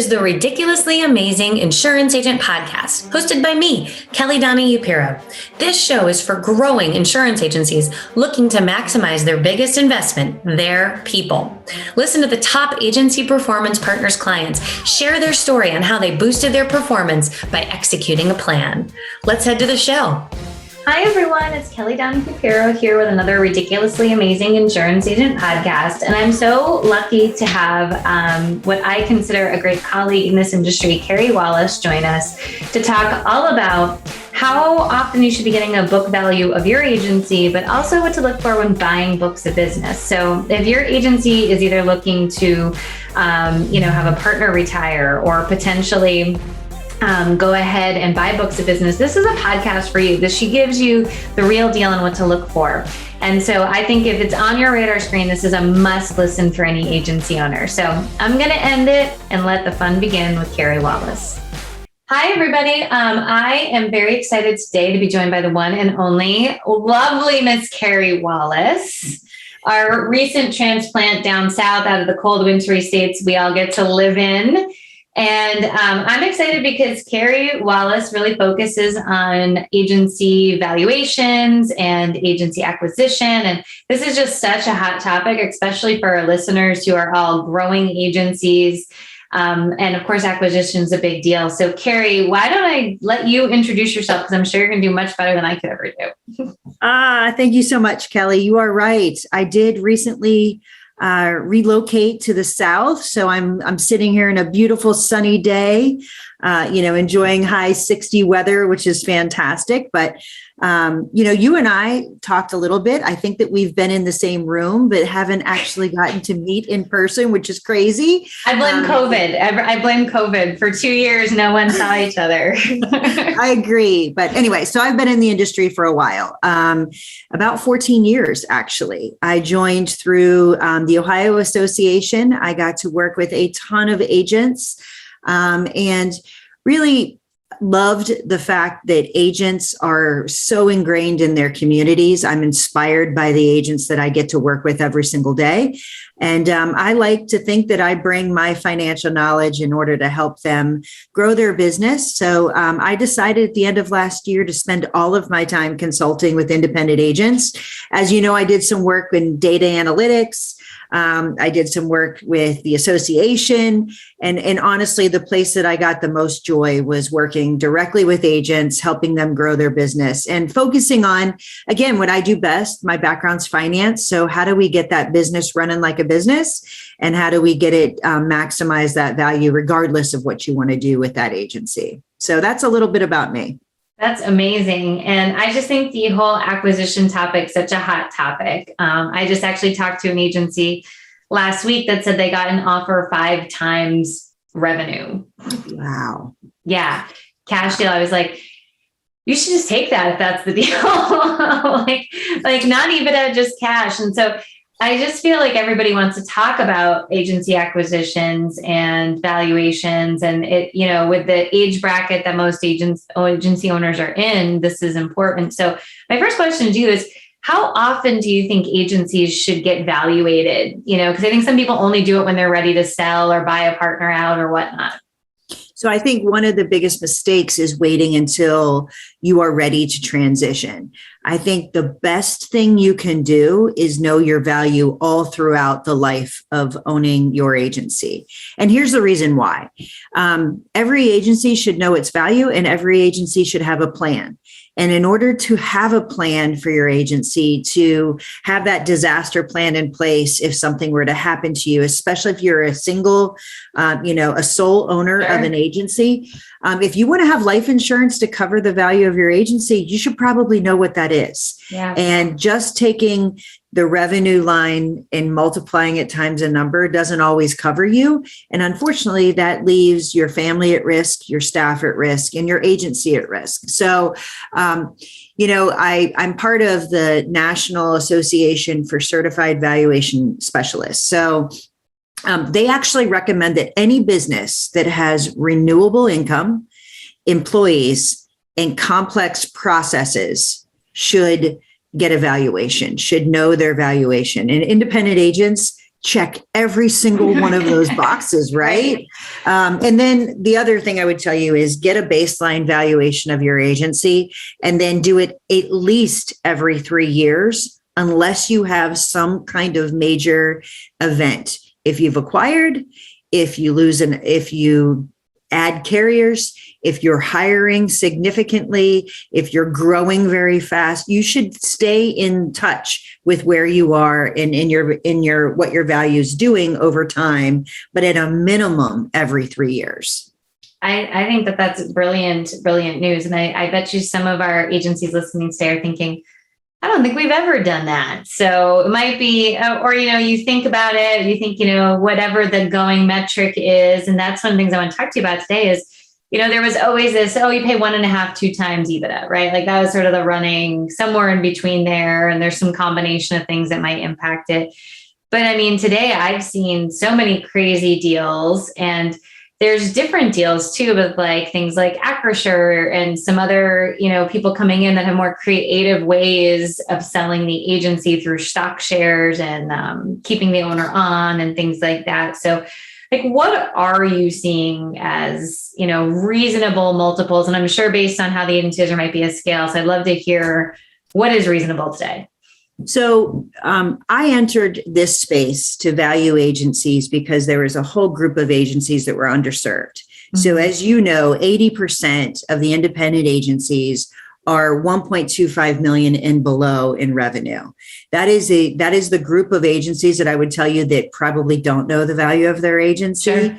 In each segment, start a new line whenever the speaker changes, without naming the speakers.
is the Ridiculously Amazing Insurance Agent Podcast, hosted by me, Kelly Donahue-Piro. This show is for growing insurance agencies looking to maximize their biggest investment, their people. Listen to the top agency performance partners clients share their story on how they boosted their performance by executing a plan. Let's head to the show. Hi, everyone. It's Kelly Donahue-Piro here with another Ridiculously Amazing Insurance Agent Podcast. And I'm so lucky to have what I consider a great colleague in this industry, Carey Wallace, join us to talk all about how often you should be getting a book value of your agency, but also what to look for when buying books of business. So if your agency is either looking to, have a partner retire or potentially go ahead and buy books of business, this is a podcast for you. She gives you the real deal and what to look for. And so I think if it's on your radar screen, this is a must listen for any agency owner. So I'm going to end it and let the fun begin with Carey Wallace. Hi, everybody. I am very excited today to be joined by the one and only lovely Miss Carey Wallace, our recent transplant down south out of the cold, wintry states we all get to live in. And I'm excited because Carey Wallace really focuses on agency valuations and agency acquisition. And this is just such a hot topic, especially for our listeners who are all growing agencies. And of course, acquisition is a big deal. So Carey, why don't I let you introduce yourself? Because I'm sure you're going to do much better than I could ever do.
Thank you so much, Kelly. You are right. I did recently relocate to the south. So I'm sitting here in a beautiful sunny day, enjoying high 60 weather, which is fantastic. But, you and I talked a little bit. I think that we've been in the same room, but haven't actually gotten to meet in person, which is crazy.
I blame COVID. I blame COVID. For 2 years, no one saw each other.
I agree. But anyway, so I've been in the industry for a while, about 14 years, actually. I joined through the Ohio Association. I got to work with a ton of agents and really loved the fact that agents are so ingrained in their communities. I'm inspired by the agents that I get to work with every single day. And I like to think that I bring my financial knowledge in order to help them grow their business. So I decided at the end of last year to spend all of my time consulting with independent agents. As you know, I did some work in data analytics. I did some work with the association, and honestly, the place that I got the most joy was working directly with agents, helping them grow their business and focusing on, again, what I do best. My background's finance. So how do we get that business running like a business, and how do we get it maximize that value regardless of what you want to do with that agency? So that's a little bit about me.
That's amazing. And I just think the whole acquisition topic is such a hot topic. I just actually talked to an agency last week that said they got an offer 5 times revenue.
Wow.
Yeah. Cash deal. I was like, you should just take that if that's the deal. like not EBITDA, just cash. And so I just feel like everybody wants to talk about agency acquisitions and valuations, and it, with the age bracket that most agency owners are in, this is important. So my first question to you is, how often do you think agencies should get valuated? Because I think some people only do it when they're ready to sell or buy a partner out or whatnot.
So I think one of the biggest mistakes is waiting until you are ready to transition. I think the best thing you can do is know your value all throughout the life of owning your agency. And here's the reason why. Every agency should know its value, and every agency should have a plan. And in order to have a plan for your agency, to have that disaster plan in place if something were to happen to you, especially if you're a single, a sole owner of an agency, if you want to have life insurance to cover the value of your agency, you should probably know what that is.
Yeah.
And just taking the revenue line and multiplying it times a number doesn't always cover you. And unfortunately, that leaves your family at risk, your staff at risk, and your agency at risk. So, I'm part of the National Association for Certified Valuation Specialists. So they actually recommend that any business that has renewable income, employees, and complex processes should get a valuation, should know their valuation. And independent agents check every single one of those boxes, right? And then the other thing I would tell you is get a baseline valuation of your agency and then do it at least every 3 years, unless you have some kind of major event. If you've acquired, if you add carriers, if you're hiring significantly, if you're growing very fast, you should stay in touch with where you are and in your what your value is doing over time, but at a minimum every 3 years.
I think that's brilliant news. And I bet you some of our agencies listening today are thinking, I don't think we've ever done that. So it might be, or, you think about it, you think, whatever the going metric is. And that's one of the things I want to talk to you about today is, there was always this, you pay 1.5, 2 times EBITDA, right? Like that was sort of the running somewhere in between there. And there's some combination of things that might impact it. But I mean, today I've seen so many crazy deals, and there's different deals too, with like things like Acrisure and some other, people coming in that have more creative ways of selling the agency through stock shares and keeping the owner on and things like that. So like, what are you seeing as, reasonable multiples? And I'm sure based on how the agencies are might be a scale. So I'd love to hear what is reasonable today.
So I entered this space to value agencies because there was a whole group of agencies that were underserved. Mm-hmm. So as you know, 80% of the independent agencies are 1.25 million and below in revenue. That is the group of agencies that I would tell you that probably don't know the value of their agency. Sure.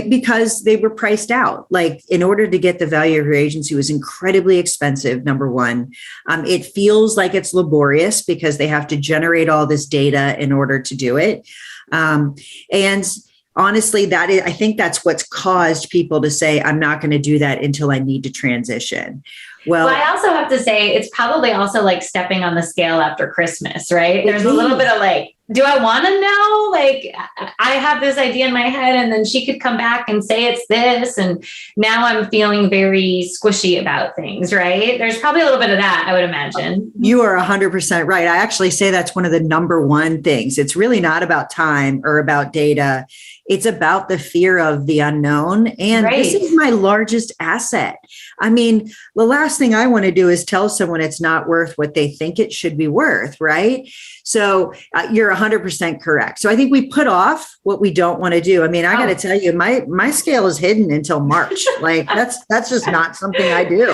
Because they were priced out. Like, in order to get the value of your agency was incredibly expensive, number one. It feels like it's laborious because they have to generate all this data in order to do it. And honestly, I think that's what's caused people to say, I'm not going to do that until I need to transition. Well,
I also have to say, it's probably also like stepping on the scale after Christmas, right? There's a little bit of like, do I want to know? Like, I have this idea in my head, and then she could come back and say it's this. And now I'm feeling very squishy about things, right? There's probably a little bit of that, I would imagine.
You are 100% right. I actually say that's one of the number one things. It's really not about time or about data. It's about the fear of the unknown. And This is my largest asset. I mean, the last thing I want to do is tell someone it's not worth what they think it should be worth, right? So you're 100% correct. So I think we put off what we don't want to do. I mean, I got to tell you, my scale is hidden until March. Like that's just not something I do.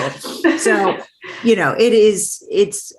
So, it's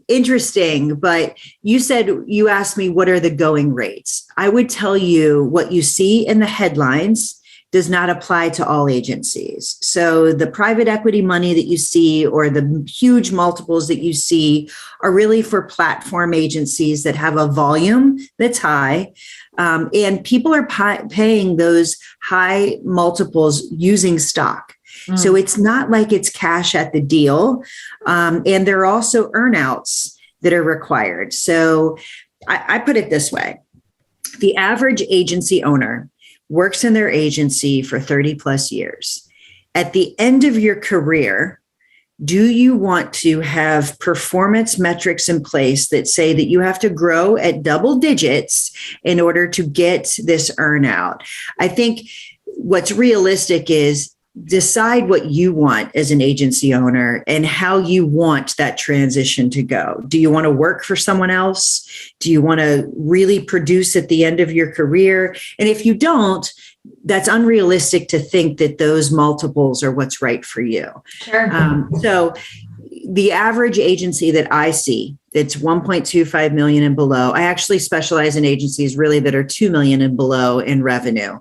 interesting, but you asked me, what are the going rates? I would tell you what you see in the headlines does not apply to all agencies. So the private equity money that you see or the huge multiples that you see are really for platform agencies that have a volume that's high. And people are paying those high multiples using stock. So it's not like it's cash at the deal. And there are also earnouts that are required. So I put it this way. The average agency owner works in their agency for 30 plus years. At the end of your career, do you want to have performance metrics in place that say that you have to grow at double digits in order to get this earnout? I think what's realistic is decide what you want as an agency owner and how you want that transition to go. Do you want to work for someone else? Do you want to really produce at the end of your career? And if you don't, that's unrealistic to think that those multiples are what's right for you.
Sure.
So the average agency that I see, it's 1.25 million and below. I actually specialize in agencies really that are 2 million and below in revenue.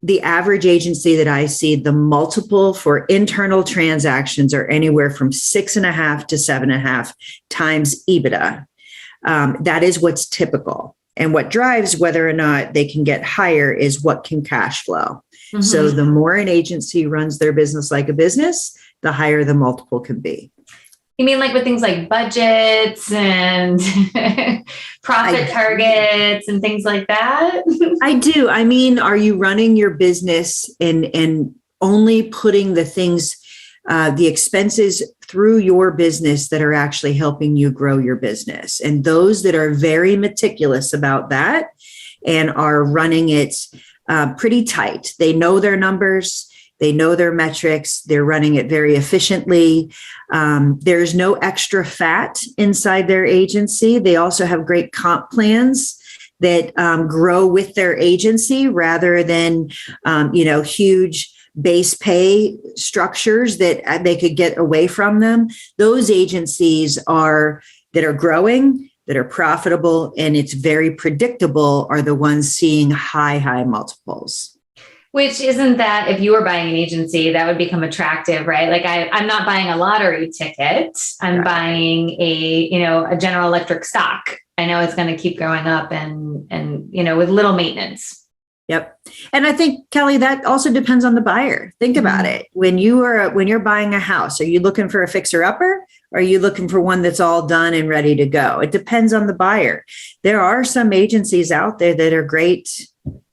The average agency that I see, the multiple for internal transactions are anywhere from 6.5 to 7.5 times EBITDA. That is what's typical. And what drives whether or not they can get higher is what can cash flow. Mm-hmm. So the more an agency runs their business like a business, the higher the multiple can be.
You mean like with things like budgets and profit targets and things like that?
I do. I mean, are you running your business and only putting the things, the expenses through your business that are actually helping you grow your business. And those that are very meticulous about that and are running it pretty tight, they know their numbers, they know their metrics, they're running it very efficiently. There's no extra fat inside their agency. They also have great comp plans that grow with their agency rather than, huge base pay structures that they could get away from them. Those agencies that are growing, that are profitable, and it's very predictable are the ones seeing high multiples.
Which isn't that if you were buying an agency, that would become attractive, right? Like I'm not buying a lottery ticket. I'm buying a General Electric stock. I know it's going to keep growing up and with little maintenance.
Yep. And I think, Kelly, that also depends on the buyer. Think about it. When you're buying a house, are you looking for a fixer-upper? Or are you looking for one that's all done and ready to go? It depends on the buyer. There are some agencies out there that are great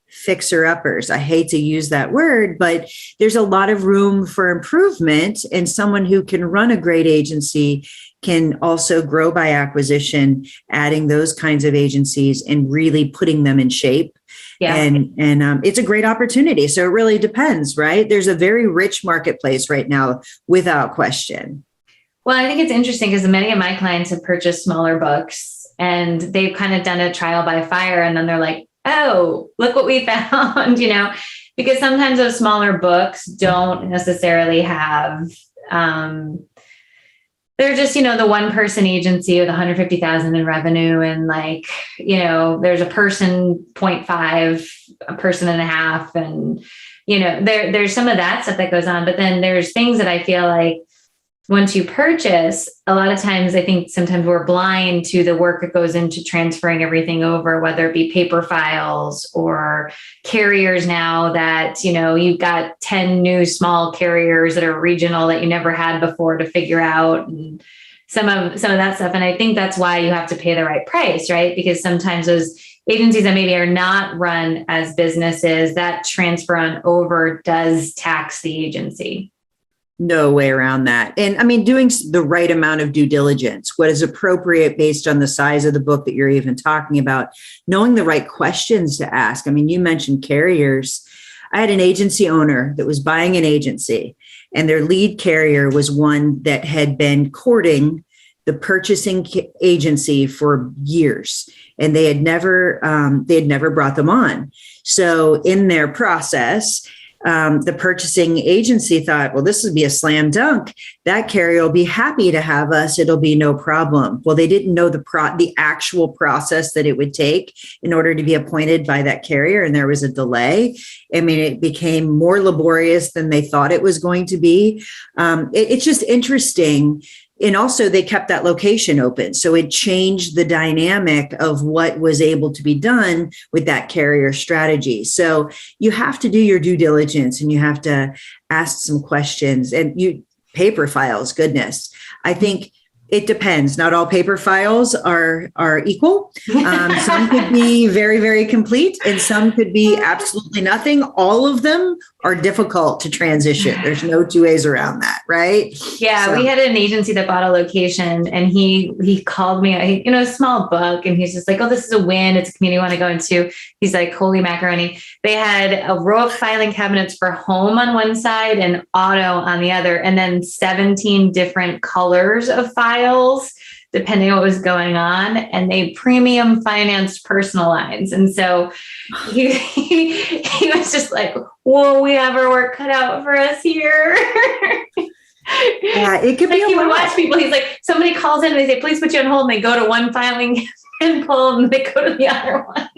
fixer-uppers. I hate to use that word, but there's a lot of room for improvement. And someone who can run a great agency can also grow by acquisition, adding those kinds of agencies and really putting them in shape. Yeah. And it's a great opportunity. So it really depends, right? There's a very rich marketplace right now, without question.
Well, I think it's interesting because many of my clients have purchased smaller books and they've kind of done a trial by fire. And then they're like, oh, look what we found, because sometimes those smaller books don't necessarily have, they're just, the one person agency with 150,000 in revenue. And there's a person 0.5, a person and a half. And, there's some of that stuff that goes on, but then there's things that I feel like once you purchase, a lot of times, I think sometimes we're blind to the work that goes into transferring everything over, whether it be paper files or carriers now that, you've got 10 new small carriers that are regional that you never had before to figure out and some of that stuff. And I think that's why you have to pay the right price, right? Because sometimes those agencies that maybe are not run as businesses, that transfer on over does tax the agency.
No way around that. And I mean, doing the right amount of due diligence, what is appropriate based on the size of the book that you're even talking about, knowing the right questions to ask. I mean, you mentioned carriers. I had an agency owner that was buying an agency, and their lead carrier was one that had been courting the purchasing agency for years, and they had never brought them on. So in their process, the purchasing agency thought, well, this would be a slam dunk. That carrier will be happy to have us. It'll be no problem. Well, they didn't know the actual process that it would take in order to be appointed by that carrier. And there was a delay. I mean, it became more laborious than they thought it was going to be. It's just interesting. And also they kept that location open. So it changed the dynamic of what was able to be done with that carrier strategy. So you have to do your due diligence and you have to ask some questions. And paper files, goodness. I think it depends. Not all paper files are equal. Some could be very, very complete, and some could be absolutely nothing. All of them are difficult to transition. There's no two ways around that, right?
Yeah, so we had an agency that bought a location, and he called me, a small book, and he's just like, "Oh, this is a win. It's a community I want to go into." He's like, "Holy macaroni!" They had a row of filing cabinets for home on one side and auto on the other, and then 17 different colors of files, depending on what was going on, and they premium financed personal lines. And so he was just like, whoa, we have our work cut out for us here.
Yeah, it could be
he would watch people. He's like, somebody calls in and they say, please put you on hold. And they go to one filing and pull and they go to the other one.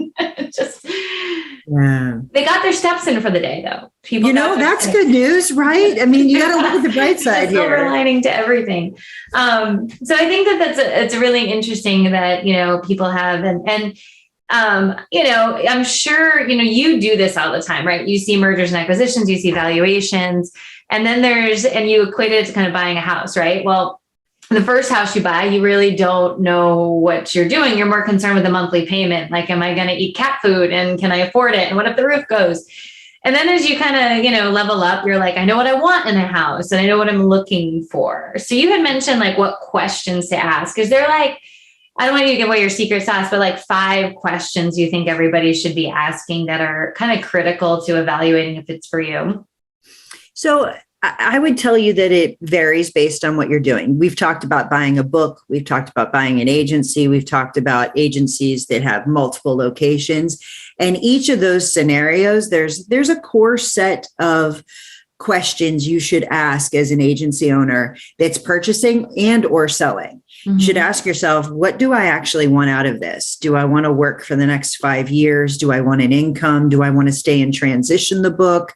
They got their steps in for the day, though.
That's good news, right? I mean, you got to look at the bright side here.
Silver lining to everything. So I think it's really interesting that, people have, and I'm sure, you do this all the time, right? You see mergers and acquisitions, you see valuations, and then and you equate it to kind of buying a house, right? Well, the first house you buy, you really don't know what you're doing. You're more concerned with the monthly payment. Like, am I going to eat cat food and can I afford it? And what if the roof goes? And then as you kind of, level up, you're like, I know what I want in a house and I know what I'm looking for. So you had mentioned like what questions to ask. Is there like, I don't want you to give away your secret sauce, but like 5 questions you think everybody should be asking that are kind of critical to evaluating if it's for you?
So I would tell you that it varies based on what you're doing. We've talked about buying a book. We've talked about buying an agency. We've talked about agencies that have multiple locations. And each of those scenarios, there's a core set of questions you should ask as an agency owner that's purchasing and or selling. You should ask yourself, what do I actually want out of this? Do I want to work for the next 5 years? Do I want an income? Do I want to stay and transition the book?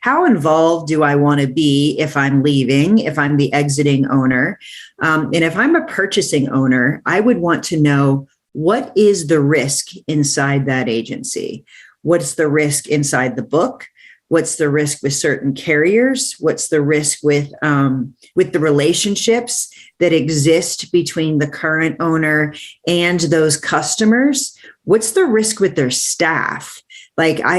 How involved do I want to be if I'm leaving, if I'm the exiting owner? And if I'm a purchasing owner, I would want to know, what is the risk inside that agency? What's the risk inside the book? What's the risk with certain carriers? What's the risk with the relationships that exist between the current owner and those customers? What's the risk with their staff?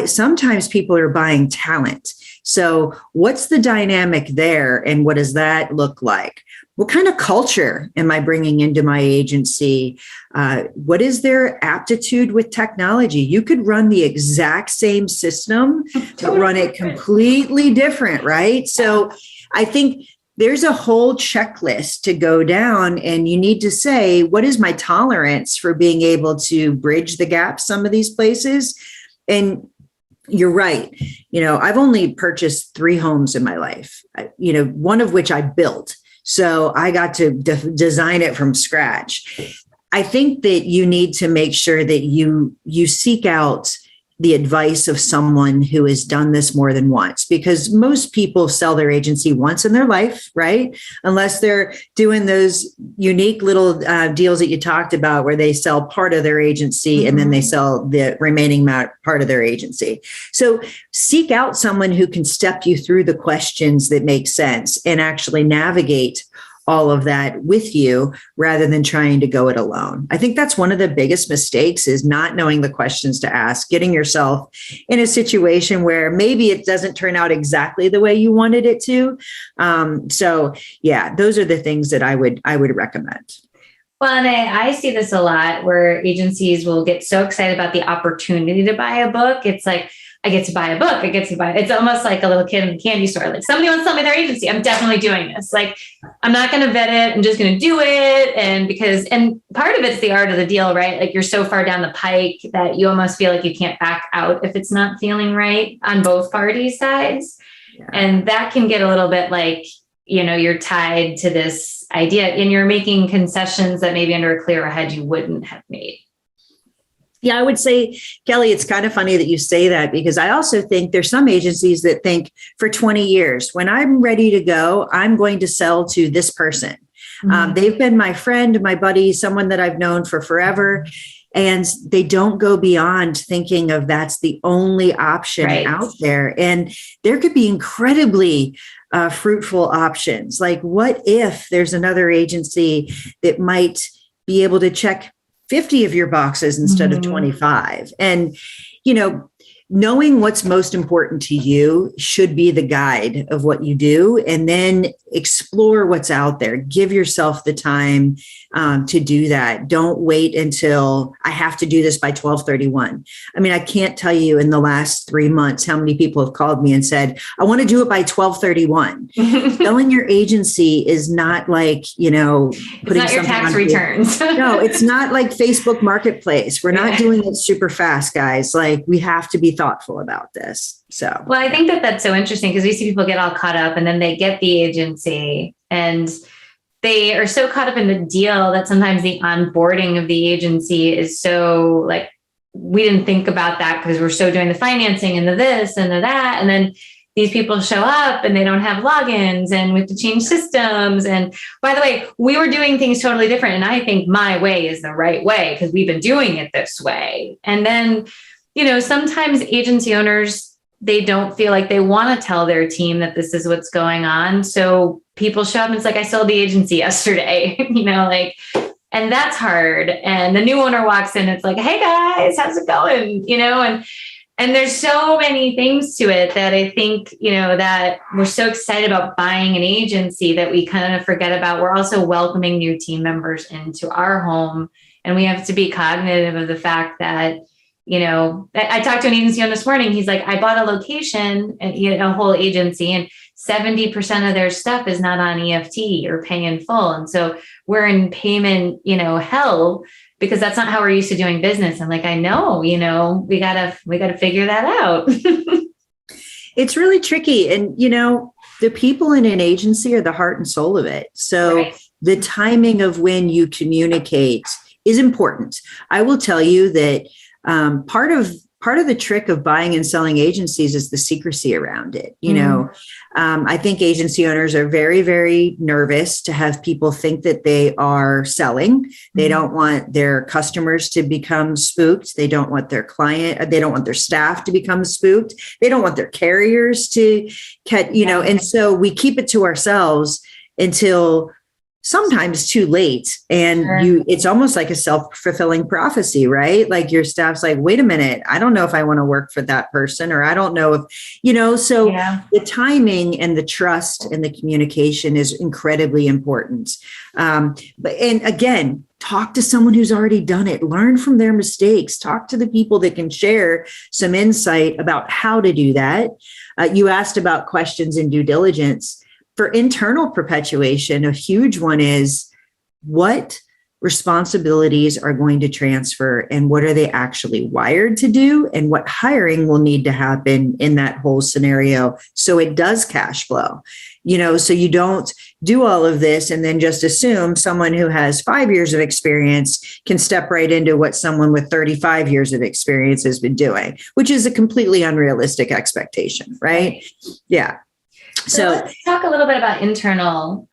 Sometimes people are buying talent. So what's the dynamic there? And what does that look like? What kind of culture am I bringing into my agency? What is their aptitude with technology? You could run the exact same system, but run it completely different, right? So I think there's a whole checklist to go down, and you need to say, what is my tolerance for being able to bridge the gap some of these places? And you're right. I've only purchased 3 homes in my life, one of which I built. So I got to design it from scratch. I think that you need to make sure that you seek out the advice of someone who has done this more than once, because most people sell their agency once in their life, right? Unless they're doing those unique little deals that you talked about where they sell part of their agency and then they sell the remaining part of their agency. So seek out someone who can step you through the questions that make sense and actually navigate all of that with you rather than trying to go it alone. I think that's one of the biggest mistakes, is not knowing the questions to ask, getting yourself in a situation where maybe it doesn't turn out exactly the way you wanted it to. So yeah, those are the things that I would recommend.
Well, and I see this a lot where agencies will get so excited about the opportunity to buy a book. It's like, I get to buy a book. It's almost like a little kid in the candy store. Like, somebody wants to sell me their agency, I'm definitely doing this. Like, I'm not going to vet it. I'm just going to do it. And part of it's the art of the deal, right? Like, you're so far down the pike that you almost feel like you can't back out if it's not feeling right on both parties' sides. Yeah. And that can get a little bit like, you're tied to this idea and you're making concessions that maybe under a clearer head you wouldn't have made.
Yeah, I would say, Kelly, it's kind of funny that you say that, because I also think there's some agencies that think for 20 years, when I'm ready to go, I'm going to sell to this person. They've been my friend, my buddy, someone that I've known for forever. And they don't go beyond thinking of that's the only option out there. And there could be incredibly fruitful options. Like, what if there's another agency that might be able to check 50 of your boxes instead of 25? And, knowing what's most important to you should be the guide of what you do, and then explore what's out there. Give yourself the time to do that. Don't wait until I have to do this by 12/31. I mean, I can't tell you in the last 3 months how many people have called me and said, I want to do it by 12/31. Selling your agency is not like, putting
it's not your tax returns.
No, it's not like Facebook Marketplace. We're not doing it super fast, guys. Like, we have to be thoughtful about this. So,
well, I think that's so interesting, because we see people get all caught up and then they get the agency and they are so caught up in the deal that sometimes the onboarding of the agency is so like, we didn't think about that because we're so doing the financing and the this and the that. And then these people show up and they don't have logins and we have to change systems. And by the way, we were doing things totally different. And I think my way is the right way because we've been doing it this way. And then, sometimes agency owners, they don't feel like they want to tell their team that this is what's going on. So people show up and it's like, I sold the agency yesterday, and that's hard. And the new owner walks in, it's like, hey guys, how's it going? And And there's so many things to it that I think, that we're so excited about buying an agency that we kind of forget about. We're also welcoming new team members into our home. And we have to be cognitive of the fact that, I talked to an agency on this morning. He's like, I bought a location, a whole agency, and 70% of their stuff is not on EFT or pay in full. And so we're in payment, hell, because that's not how we're used to doing business. And like, I know, we gotta figure that out.
It's really tricky. And, the people in an agency are the heart and soul of it. So right. The timing of when you communicate is important. I will tell you that part of the trick of buying and selling agencies is the secrecy around it. I think agency owners are very, very nervous to have people think that they are selling. They don't want their customers to become spooked. They don't want they don't want their staff to become spooked. They don't want their carriers to catch, and so we keep it to ourselves until sometimes too late. And sure. It's almost like a self-fulfilling prophecy, right? Like your staff's like, wait a minute, I don't know if I want to work for that person, or I don't know if, so the timing and the trust and the communication is incredibly important. And again, talk to someone who's already done it, learn from their mistakes, talk to the people that can share some insight about how to do that. You asked about questions in due diligence. For internal perpetuation, a huge one is what responsibilities are going to transfer and what are they actually wired to do, and what hiring will need to happen in that whole scenario so it does cash flow. So you don't do all of this and then just assume someone who has 5 years of experience can step right into what someone with 35 years of experience has been doing, which is a completely unrealistic expectation, right? Yeah.
So let's talk a little bit about internal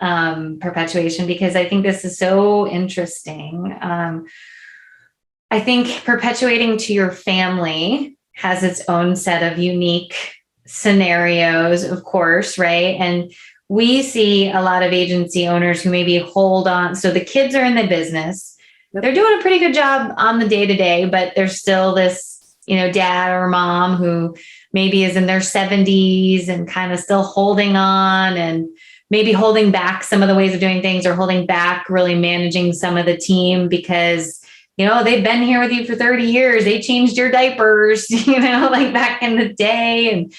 perpetuation, because I think this is so interesting. I think perpetuating to your family has its own set of unique scenarios, of course, right? And we see a lot of agency owners who maybe hold on. So the kids are in the business. Yep. They're doing a pretty good job on the day-to-day, but there's still this, dad or mom who maybe is in their 70s and kind of still holding on and maybe holding back some of the ways of doing things, or holding back really managing some of the team because, they've been here with you for 30 years. They changed your diapers, like back in the day. And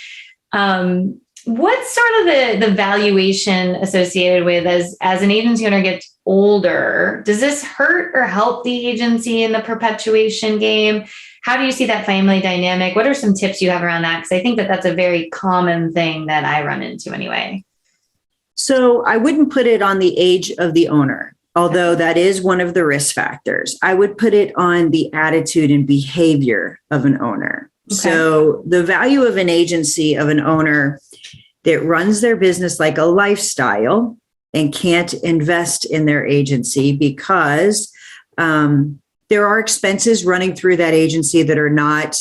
what's sort of the valuation associated with as an agency owner gets older? Does this hurt or help the agency in the perpetuation game? How do you see that family dynamic? What are some tips you have around that? Because I think that that's a very common thing that I run into anyway.
So I wouldn't put it on the age of the owner, although that is one of the risk factors. I would put it on the attitude and behavior of an owner. Okay. So the value of an agency, of an owner that runs their business like a lifestyle and can't invest in their agency because there are expenses running through that agency that are not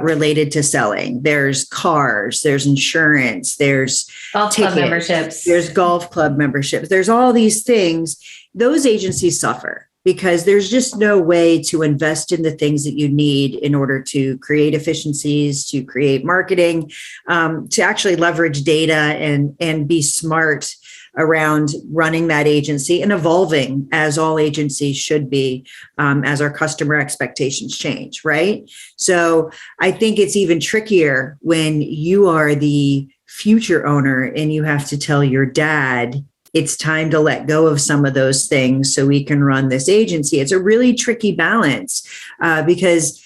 related to selling. There's cars, there's insurance, there's
golf club memberships,
there's golf club memberships. There's all these things. Those agencies suffer because there's just no way to invest in the things that you need in order to create efficiencies, to create marketing, to actually leverage data and be smart around running that agency and evolving, as all agencies should be, as our customer expectations change, right? So I think it's even trickier when you are the future owner and you have to tell your dad, it's time to let go of some of those things so we can run this agency. It's a really tricky balance because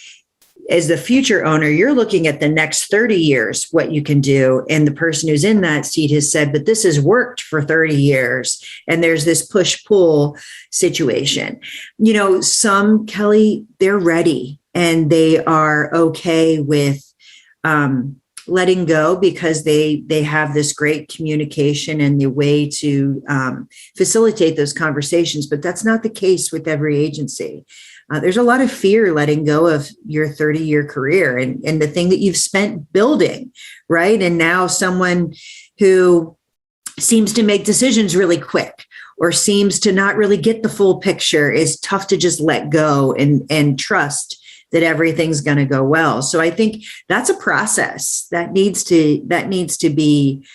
as the future owner, you're looking at the next 30 years, what you can do. And the person who's in that seat has said, but this has worked for 30 years. And there's this push-pull situation. Some, Kelly, they're ready and they are okay with letting go because they have this great communication and the way to facilitate those conversations. But that's not the case with every agency. There's a lot of fear letting go of your 30-year career and the thing that you've spent building, right? And now someone who seems to make decisions really quick or seems to not really get the full picture is tough to just let go and trust that everything's going to go well. So I think that's a process that needs to be,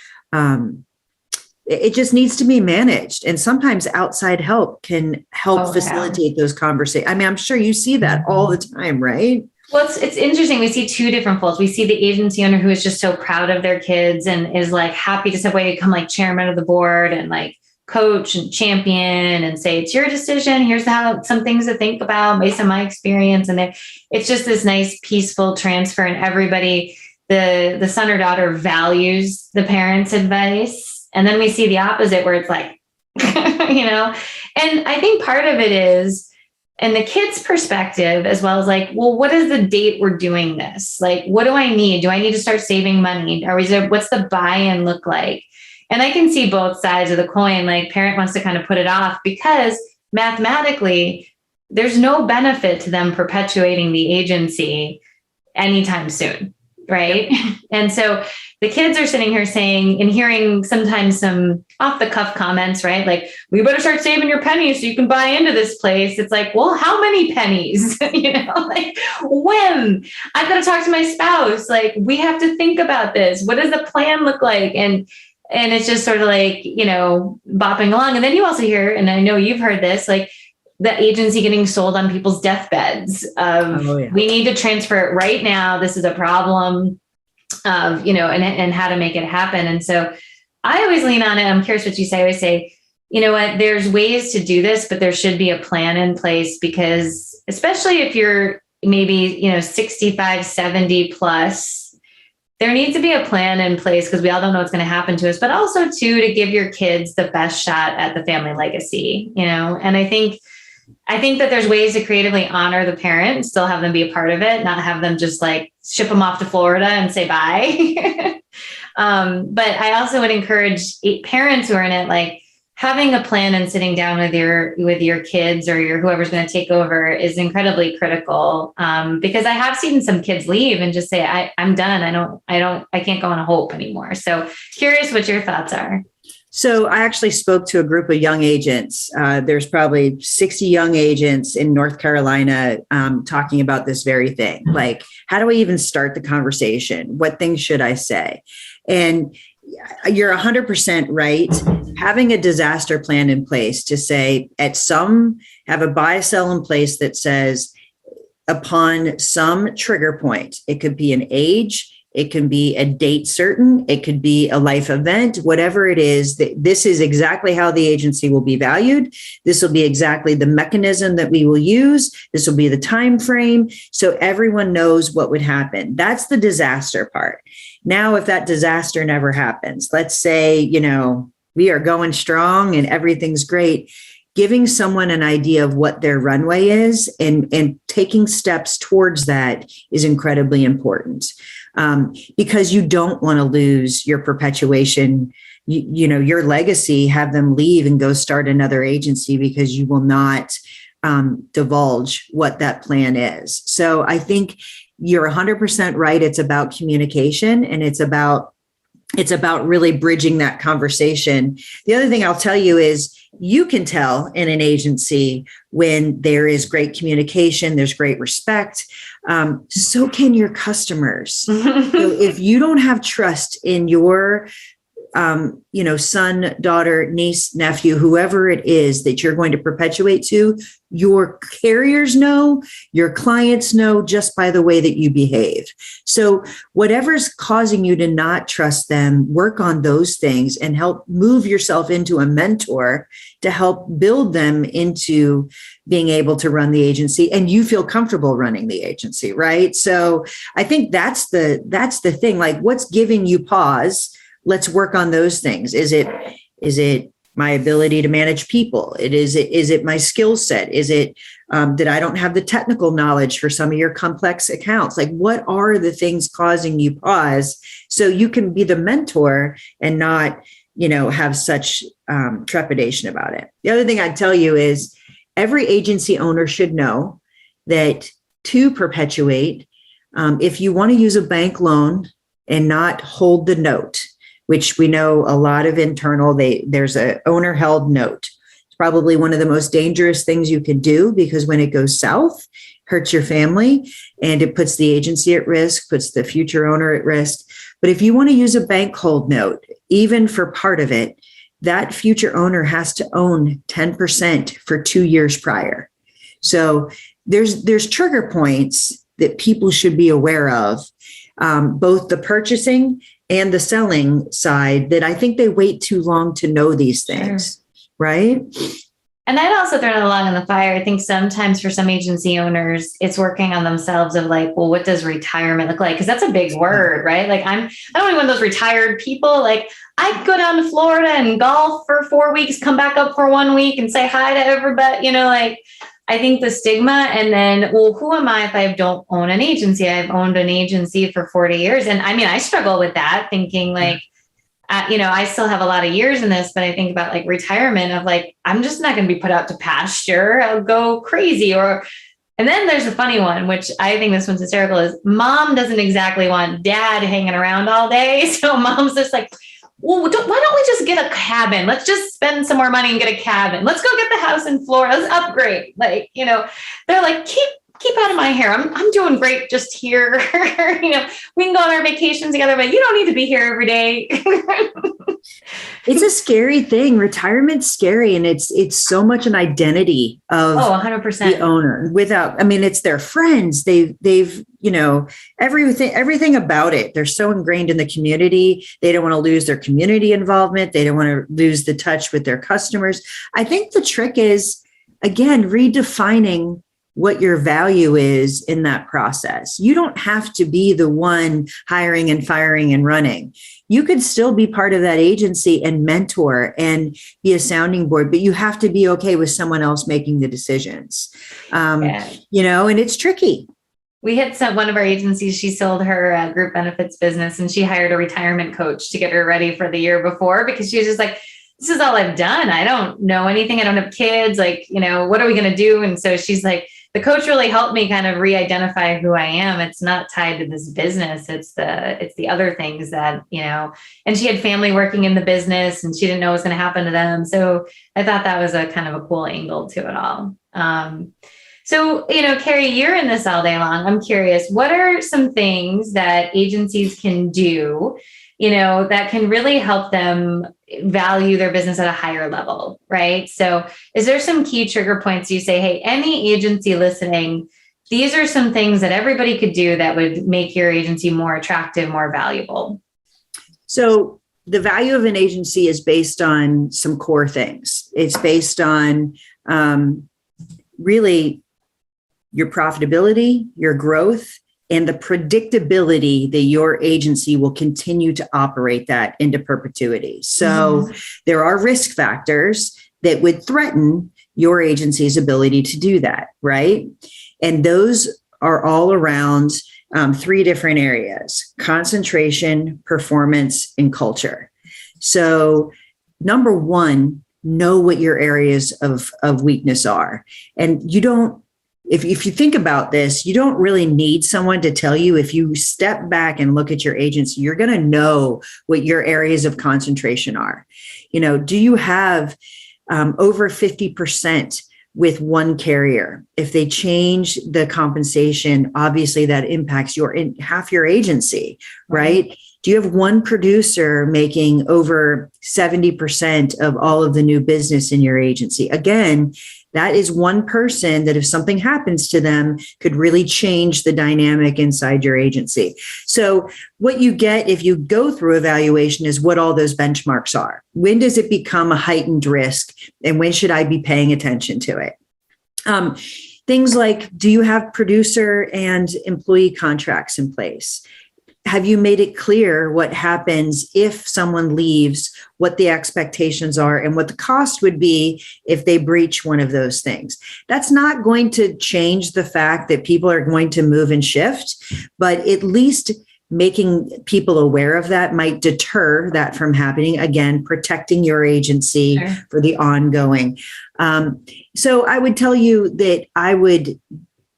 it just needs to be managed. And sometimes outside help can help facilitate those conversations. I mean, I'm sure you see that all the time, right?
Well, it's interesting. We see two different folds. We see the agency owner who is just so proud of their kids and is like happy to step away, become like chairman of the board and like coach and champion and say, it's your decision. Here's how some things to think about based on my experience. And it's just this nice, peaceful transfer. And everybody, the son or daughter values the parent's advice. And then we see the opposite where it's like, and I think part of it is, and the kid's perspective, as well as like, well, what is the date we're doing this? Like, what do I need? Do I need to start saving money? What's the buy-in look like? And I can see both sides of the coin. Like, parent wants to kind of put it off because mathematically, there's no benefit to them perpetuating the agency anytime soon, right? Yep. And so the kids are sitting here saying and hearing sometimes some off the cuff comments, right? Like, we better start saving your pennies so you can buy into this place. It's like, well, how many pennies? Like when? I've got to talk to my spouse. Like, we have to think about this. What does the plan look like? And it's just sort of like, bopping along. And then you also hear, and I know you've heard this, like the agency getting sold on people's deathbeds of, we need to transfer it right now. This is a problem of, and how to make it happen. And so I always lean on it. I'm curious what you say. I always say, you know what, there's ways to do this, but there should be a plan in place because especially if you're maybe, 65, 70 plus, there needs to be a plan in place because we all don't know what's going to happen to us, but also too, to give your kids the best shot at the family legacy, and I think that there's ways to creatively honor the parent, still have them be a part of it, not have them just like ship them off to Florida and say bye. But I also would encourage parents who are in it, like having a plan and sitting down with your kids or your whoever's going to take over is incredibly critical. Because I have seen some kids leave and just say, I'm done. I can't go on a hope anymore. So curious what your thoughts are.
So I actually spoke to a group of young agents. There's probably 60 young agents in North Carolina talking about this very thing. Like, how do I even start the conversation? What things should I say? And you're 100% right. Having a disaster plan in place to say have a buy sell in place that says upon some trigger point, it could be an age, it can be a date certain, it could be a life event, whatever it is, this is exactly how the agency will be valued. This will be exactly the mechanism that we will use. This will be the time frame. So everyone knows what would happen. That's the disaster part. Now, if that disaster never happens, let's say, we are going strong and everything's great, giving someone an idea of what their runway is and taking steps towards that is incredibly important. Because you don't want to lose your perpetuation, your legacy, have them leave and go start another agency because you will not divulge what that plan is. So I think you're 100% right. It's about communication and it's about really bridging that conversation. The other thing I'll tell you is you can tell in an agency when there is great communication, there's great respect. So can your customers. So if you don't have trust in your son, daughter, niece, nephew, whoever it is that you're going to perpetuate to, your carriers know, your clients know just by the way that you behave. So whatever's causing you to not trust them, work on those things and help move yourself into a mentor to help build them into being able to run the agency and you feel comfortable running the agency, right? So I think that's the thing, like what's giving you pause. Let's work on those things. Is it my ability to manage people? Is it my skill set? Is it that I don't have the technical knowledge for some of your complex accounts? Like, what are the things causing you pause so you can be the mentor and not, have such trepidation about it? The other thing I'd tell you is every agency owner should know that to perpetuate, if you want to use a bank loan and not hold the note, which we know a lot of internal, there's a owner held note. It's probably one of the most dangerous things you can do because when it goes south, hurts your family, and it puts the agency at risk, puts the future owner at risk. But if you want to use a bank hold note, even for part of it, that future owner has to own 10% for 2 years prior. So there's trigger points that people should be aware of, both the purchasing and the selling side, that I think they wait too long to know these things, right?
And I'd also throw it along in the fire. I think sometimes for some agency owners, it's working on themselves of like, well, what does retirement look like? Because that's a big word, right? Like I don't want one of those retired people. Like I'd go down to Florida and golf for 4 weeks, come back up for 1 week and say hi to everybody, like I think the stigma. And then, well, who am I if I don't own an agency? I've owned an agency for 40 years. And I mean, I struggle with that, thinking like, I still have a lot of years in this, but I think about like retirement of like, I'm just not going to be put out to pasture. I'll go crazy. And then there's a funny one, which I think this one's hysterical, is mom doesn't exactly want dad hanging around all day. So mom's just like, well, why don't we just get a cabin? Let's just spend some more money and get a cabin. Let's go get the house in Florida. Let's upgrade. Like, they're like, keep out of my hair. I'm doing great just here. We can go on our vacations together, but you don't need to be here every day.
It's a scary thing. Retirement's scary. And it's so much an identity of
100%.
the owner it's their friends. They've everything about it. They're so ingrained in the community. They don't want to lose their community involvement. They don't want to lose the touch with their customers. I think the trick is, again, redefining what your value is in that process. You don't have to be the one hiring and firing and running. You could still be part of that agency and mentor and be a sounding board, but you have to be okay with someone else making the decisions. And it's tricky.
We had one of our agencies, she sold her group benefits business and she hired a retirement coach to get her ready for the year before, because she was just like, this is all I've done. I don't know anything. I don't have kids. Like, what are we going to do? And so she's like, the coach really helped me kind of re-identify who I am. It's not tied to this business. It's the other things that, and she had family working in the business and she didn't know what was going to happen to them. So I thought that was a kind of a cool angle to it all. So, Carey, you're in this all day long. I'm curious, what are some things that agencies can do, that can really help them value their business at a higher level, right? So is there some key trigger points you say, hey, any agency listening, these are some things that everybody could do that would make your agency more attractive, more valuable?
So the value of an agency is based on some core things. It's based on really your profitability, your growth, and the predictability that your agency will continue to operate that into perpetuity. So there are risk factors that would threaten your agency's ability to do that, right? And those are all around 3 different areas: concentration, performance, and culture. So number 1, know what your areas of weakness are. And you don't, if you think about this, you don't really need someone to tell you. If you step back and look at your agency, you're going to know what your areas of concentration are. Do you have over 50% with one carrier? If they change the compensation, obviously that impacts half your agency, right? Do you have one producer making over 70% of all of the new business in your agency? Again, that is one person that if something happens to them could really change the dynamic inside your agency. So what you get if you go through evaluation is what all those benchmarks are. When does it become a heightened risk? And when should I be paying attention to it? Things like, do you have producer and employee contracts in place? Have you made it clear what happens if someone leaves, what the expectations are, and what the cost would be if they breach one of those things? That's not going to change the fact that people are going to move and shift, but at least making people aware of that might deter that from happening. Again, protecting your agency for the ongoing. So I would tell you that I would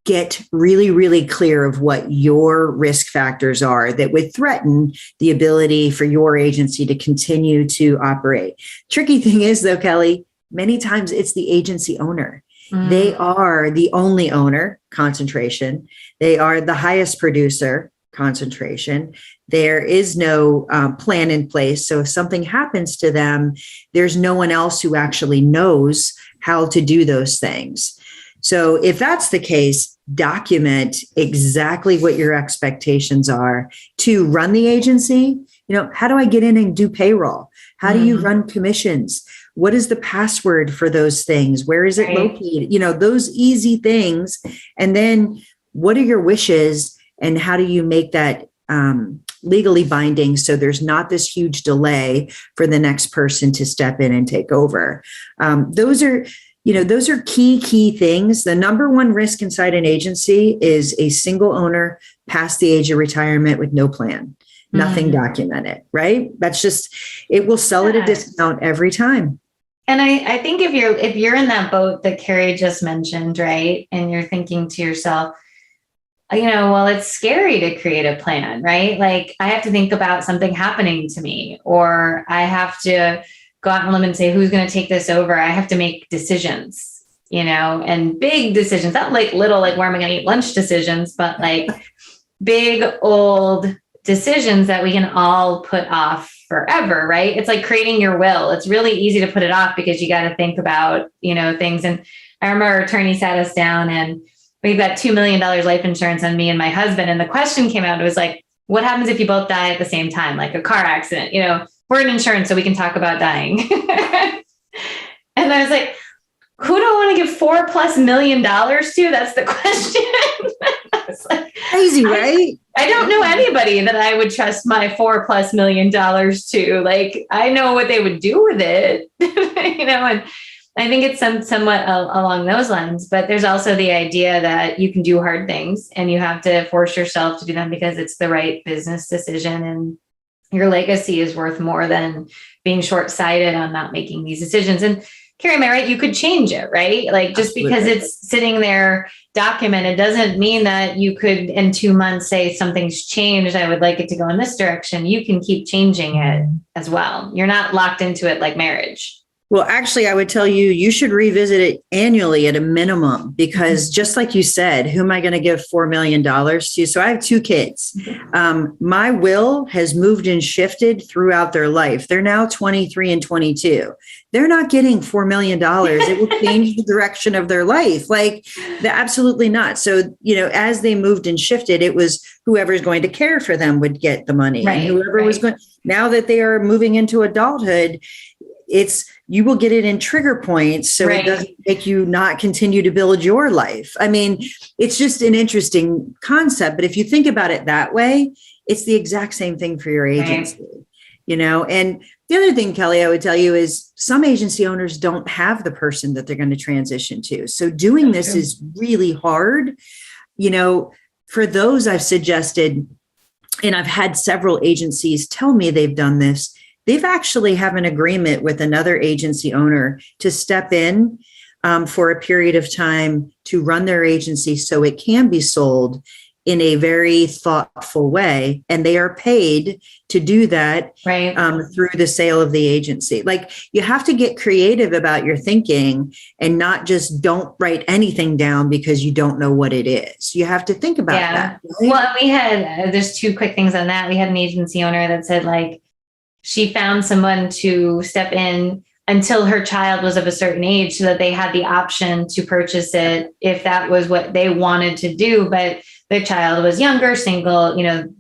get really, really clear of what your risk factors are that would threaten the ability for your agency to continue to operate. Tricky thing is, though, Kelly, many times it's the agency owner. They are the only owner, concentration. They are the highest producer, concentration. There is no plan in place. So if something happens to them, there's no one else who actually knows how to do those things. So if that's the case, document exactly what your expectations are to run the agency. How do I get in and do payroll? How do you run commissions? What is the password for those things? Where is it located? Those easy things. And then what are your wishes and how do you make that legally binding so there's not this huge delay for the next person to step in and take over? Those are key things. The number one risk inside an agency is a single owner past the age of retirement with no plan, nothing documented, right? That's just, it will sell at a discount every time.
And I think if you're in that boat that Carey just mentioned, right? And you're thinking to yourself, well, it's scary to create a plan, right? Like I have to think about something happening to me, or I have to go out on a limb and say, who's going to take this over? I have to make decisions, and big decisions, not like little, like where am I going to eat lunch decisions, but like big old decisions that we can all put off forever, right? It's like creating your will. It's really easy to put it off because you got to think about, things. And I remember our attorney sat us down and we've got $2 million life insurance on me and my husband. And the question came out, it was like, what happens if you both die at the same time? Like a car accident, we're in insurance, so we can talk about dying. And I was like, who do I want to give $4+ million to? That's the question. I was like,
crazy, right?
I don't know anybody that I would trust my $4+ million to. Like, I know what they would do with it, and I think it's somewhat along those lines. But there's also the idea that you can do hard things and you have to force yourself to do them because it's the right business decision. And your legacy is worth more than being short-sighted on not making these decisions. And Carey, am I right? You could change it, right? Like just because it's sitting there documented doesn't mean that you could in 2 months say something's changed. I would like it to go in this direction. You can keep changing it as well. You're not locked into it like marriage.
Well, actually, I would tell you, you should revisit it annually at a minimum, because just like you said, who am I going to give $4 million to? So I have 2 kids. My will has moved and shifted throughout their life. They're now 23 and 22. They're not getting $4 million. It will change the direction of their life. Like, absolutely not. So, as they moved and shifted, it was whoever's going to care for them would get the money.
Right,
and whoever was going, now that they are moving into adulthood, you will get it in trigger points. So it doesn't make you not continue to build your life. I mean, it's just an interesting concept, but if you think about it that way, it's the exact same thing for your agency, and the other thing, Kelly, I would tell you is some agency owners don't have the person that they're going to transition to. So doing this is really hard. For those I've suggested, and I've had several agencies tell me they've done this, they've actually have an agreement with another agency owner to step in for a period of time to run their agency so it can be sold in a very thoughtful way. And they are paid to do that through the sale of the agency. Like, you have to get creative about your thinking and not just don't write anything down because you don't know what it is. You have to think about that. Right?
Well, we had, there's 2 quick things on that. We had an agency owner that said, like, she found someone to step in until her child was of a certain age so that they had the option to purchase it if that was what they wanted to do. But the child was younger, single,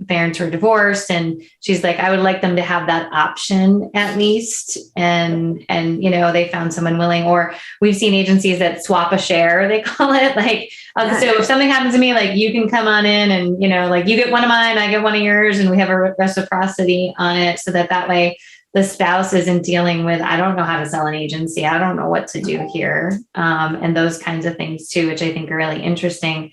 parents were divorced. And she's like, I would like them to have that option at least. And they found someone willing. Or we've seen agencies that swap a share, they call it. Like, so if something happens to me, like, you can come on in and, like, you get one of mine, I get one of yours, and we have a reciprocity on it so that way the spouse isn't dealing with, I don't know how to sell an agency. I don't know what to do here. And those kinds of things too, which I think are really interesting.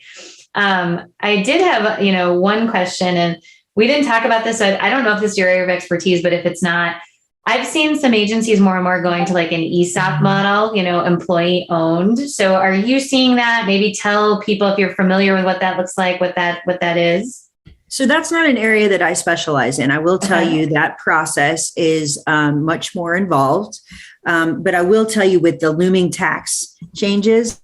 I did have, one question, and we didn't talk about this. So I don't know if this is your area of expertise, but if it's not, I've seen some agencies more and more going to like an ESOP model, employee owned. So are you seeing that? Maybe tell people if you're familiar with what that looks like, what that is.
So that's not an area that I specialize in. I will tell you that process is much more involved. But I will tell you, with the looming tax changes,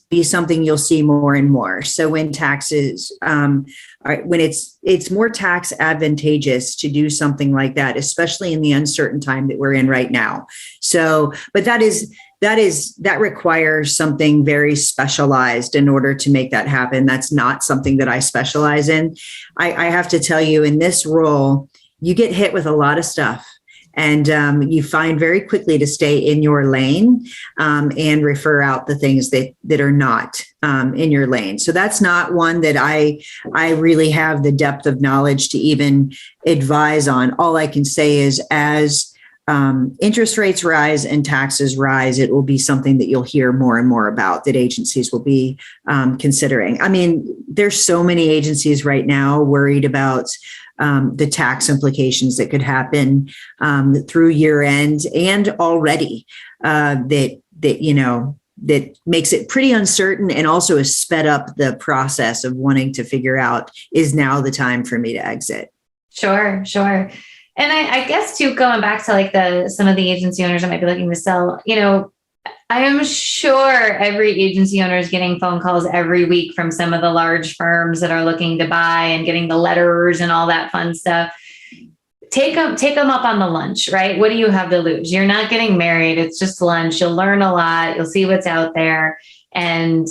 be something you'll see more and more. So when taxes, when it's more tax advantageous to do something like that, especially in the uncertain time that we're in right now. So, but that requires something very specialized in order to make that happen. That's not something that I specialize in. I have to tell you, in this role, you get hit with a lot of stuff. And you find very quickly to stay in your lane and refer out the things that are not in your lane. So that's not one that I really have the depth of knowledge to even advise on. All I can say is, as interest rates rise and taxes rise, it will be something that you'll hear more and more about, that agencies will be considering. I mean, there's so many agencies right now worried about the tax implications that could happen through year end and already that makes it pretty uncertain, and also has sped up the process of wanting to figure out, is now the time for me to exit?
Sure. And I guess too, going back to like some of the agency owners that might be looking to sell, I am sure every agency owner is getting phone calls every week from some of the large firms that are looking to buy and getting the letters and all that fun stuff. Take them up on the lunch, right? What do you have to lose? You're not getting married. It's just lunch. You'll learn a lot. You'll see what's out there. And,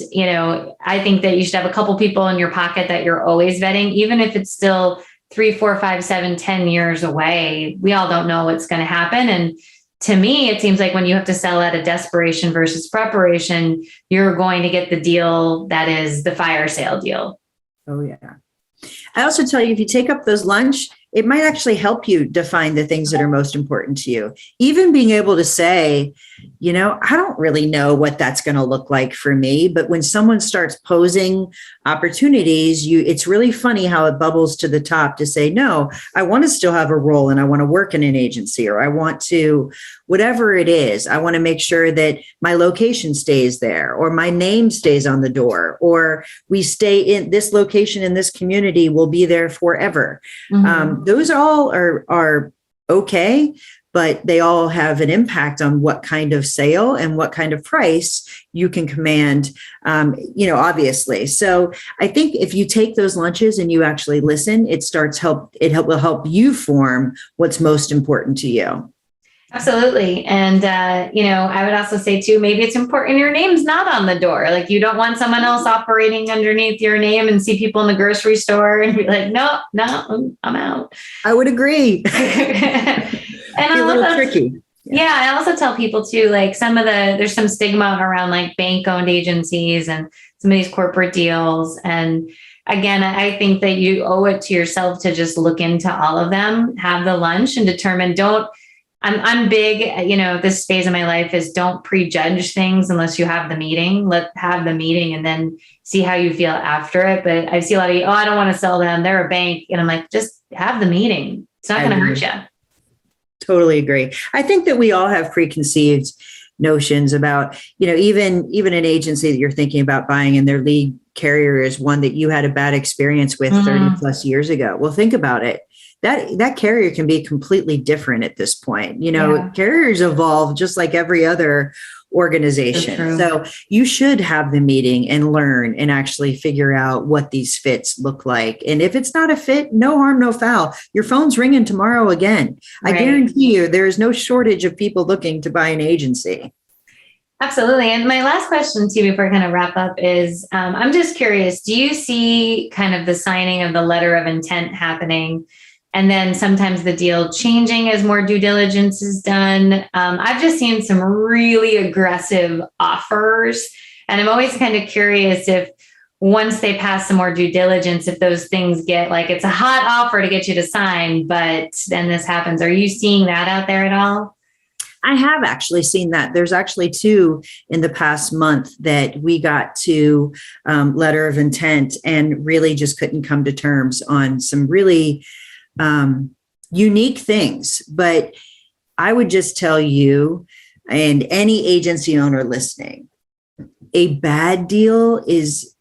I think that you should have a couple people in your pocket that you're always vetting, even if it's still 3, 4, 5, 7, 10 years away. We all don't know what's going to happen. And to me, it seems like when you have to sell out of desperation versus preparation, you're going to get the deal that is the fire sale deal.
Oh, yeah. I also tell you, if you take up those lunch, it might actually help you define the things that are most important to you. Even being able to say, I don't really know what that's going to look like for me. But when someone starts posing opportunities, it's really funny how it bubbles to the top to say, no, I want to still have a role and I want to work in an agency, or I want to, whatever it is, I want to make sure that my location stays there, or my name stays on the door, or we stay in this location in this community, will be there forever. Mm-hmm. Those all are okay, but they all have an impact on what kind of sale and what kind of price you can command, obviously. So I think if you take those lunches and you actually listen, it will help you form what's most important to you.
Absolutely. And, I would also say too, maybe it's important your name's not on the door. Like, you don't want someone else operating underneath your name and see people in the grocery store and be like, no, I'm out.
I would agree.
And
a little tricky.
Yeah. I also tell people too, like there's some stigma around like bank-owned agencies and some of these corporate deals. And again, I think that you owe it to yourself to just look into all of them, have the lunch, and determine, I'm big, this phase of my life is don't prejudge things unless you have the meeting. Have the meeting and then see how you feel after it. But I see a lot of you, I don't want to sell them, they're a bank. And I'm like, just have the meeting. It's not going to hurt you.
Totally agree. I think that we all have preconceived notions about, even an agency that you're thinking about buying and their lead carrier is one that you had a bad experience with 30 plus years ago. Well, think about it. That carrier can be completely different at this point. Carriers evolve just like every other organization. So you should have the meeting and learn and actually figure out what these fits look like. And if it's not a fit, no harm, no foul. Your phone's ringing tomorrow again. Right. I guarantee you there is no shortage of people looking to buy an agency.
Absolutely. And my last question to you before I kind of wrap up is, I'm just curious, do you see kind of the signing of the letter of intent happening and then sometimes the deal changing as more due diligence is done? I've just seen some really aggressive offers. And I'm always kind of curious if once they pass some more due diligence, if those things get like, it's a hot offer to get you to sign, but then this happens. Are you seeing that out there at all?
I have actually seen that. There's actually 2 in the past month that we got to letter of intent and really just couldn't come to terms on some really unique things. But I would just tell you, and any agency owner listening, a bad deal is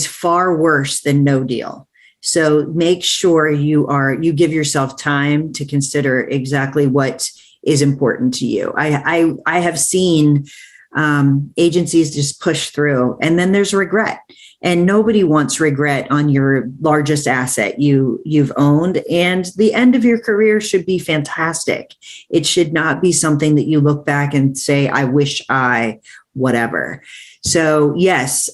far worse than no deal. So make sure you give yourself time to consider exactly what is important to you. I have seen agencies just push through, and then there's regret. And nobody wants regret on your largest asset you've owned. And the end of your career should be fantastic. It should not be something that you look back and say, I wish I, whatever. So yes,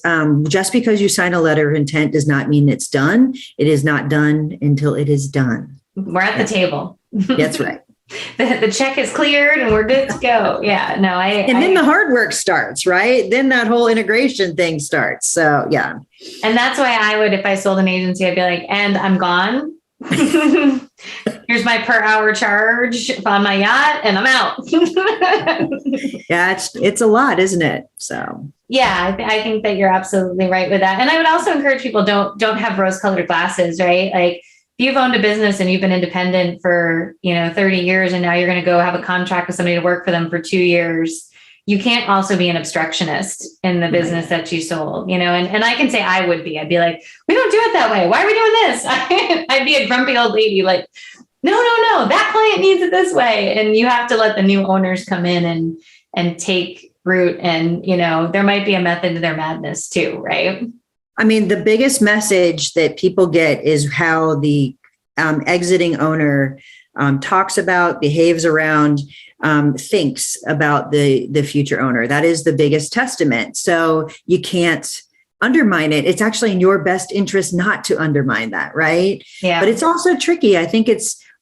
just because you sign a letter of intent does not mean it's done. It is not done until it is done.
We're at the table.
That's right.
The check is cleared and we're good to go. Yeah, no,
then the hard work starts, right? Then that whole integration thing starts. So yeah.
And that's why I would, if I sold an agency, I'd be like, and I'm gone. Here's my per hour charge on my yacht and I'm out.
Yeah, it's a lot, isn't it? So
yeah, I think that you're absolutely right with that. And I would also encourage people, don't have rose colored glasses, right? Like, if you've owned a business and you've been independent for, 30 years, and now you're going to go have a contract with somebody to work for them for 2 years, you can't also be an obstructionist in the business that you sold, and I can say I would be. I'd be like, we don't do it that way. Why are we doing this? I'd be a grumpy old lady like, no, that client needs it this way. And you have to let the new owners come in and take root. And, there might be a method to their madness too, right?
I mean, the biggest message that people get is how the exiting owner talks about, behaves around, thinks about the future owner. That is the biggest testament. So you can't undermine it. It's actually in your best interest not to undermine that, right?
Yeah.
But it's also tricky. I think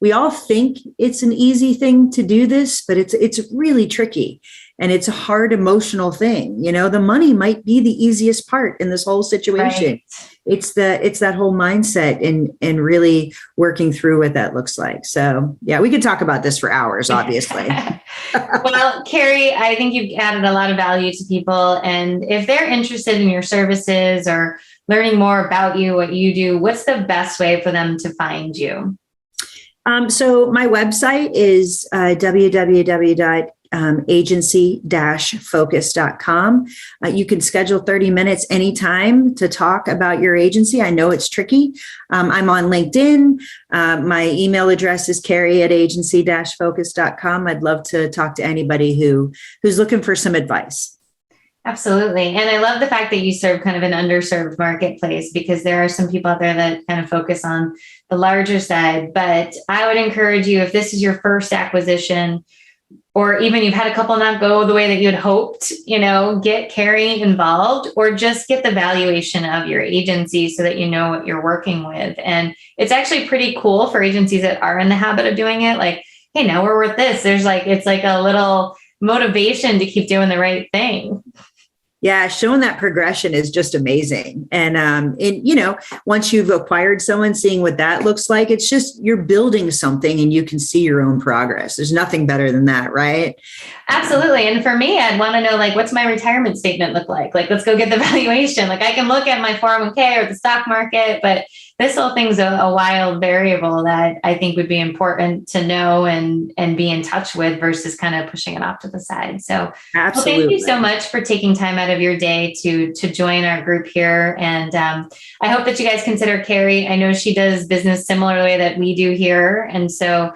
we all think it's an easy thing to do this, but it's really tricky. And it's a hard emotional thing. The money might be the easiest part in this whole situation. Right. It's that whole mindset and really working through what that looks like. So yeah, we could talk about this for hours, obviously.
Well, Carey, I think you've added a lot of value to people. And if they're interested in your services or learning more about you, what you do, what's the best way for them to find you?
So my website is www.agency-focus.com. You can schedule 30 minutes anytime to talk about your agency. I know it's tricky. I'm on LinkedIn. My email address is carey@agency-focus.com. I'd love to talk to anybody who's looking for some advice.
Absolutely. And I love the fact that you serve kind of an underserved marketplace, because there are some people out there that kind of focus on the larger side. But I would encourage you, if this is your first acquisition, or even you've had a couple not go the way that you'd hoped, get Carey involved, or just get the valuation of your agency so that you know what you're working with. And it's actually pretty cool for agencies that are in the habit of doing it. Like, hey, now we're worth this. It's like a little motivation to keep doing the right thing.
Yeah, showing that progression is just amazing. And once you've acquired someone, seeing what that looks like, it's just you're building something and you can see your own progress. There's nothing better than that, right?
Absolutely. And for me, I'd want to know, what's my retirement statement look like? Let's go get the valuation. I can look at my 401k or the stock market, but this whole thing's a wild variable that I think would be important to know and be in touch with versus kind of pushing it off to the side. So absolutely. Well, thank you so much for taking time out of your day to join our group here. And I hope that you guys consider Carey. I know she does business similar the way that we do here. And so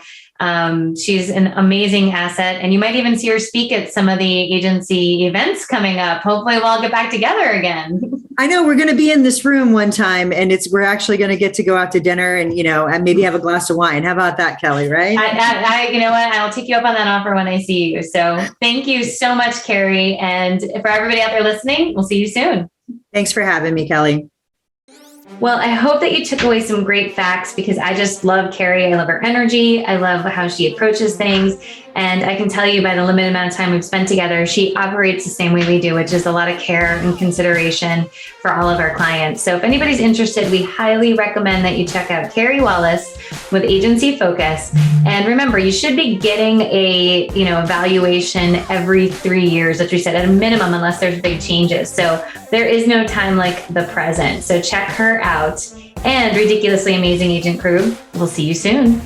she's an amazing asset, and you might even see her speak at some of the agency events coming up. Hopefully we'll all get back together again.
I know we're going to be in this room one time, and we're actually going to get to go out to dinner and maybe have a glass of wine. How about that, Kelly? Right?
You know what? I'll take you up on that offer when I see you. So thank you so much, Carey. And for everybody out there listening, we'll see you soon.
Thanks for having me, Kelly.
Well, I hope that you took away some great facts, because I just love Carey. I love her energy. I love how she approaches things. And I can tell you, by the limited amount of time we've spent together, she operates the same way we do, which is a lot of care and consideration for all of our clients. So if anybody's interested, we highly recommend that you check out Carey Wallace with Agency Focus. And remember, you should be getting a evaluation every 3 years, as we said, at a minimum, unless there's big changes. So there is no time like the present. So check her out. And Ridiculously Amazing Agent Crew, we'll see you soon.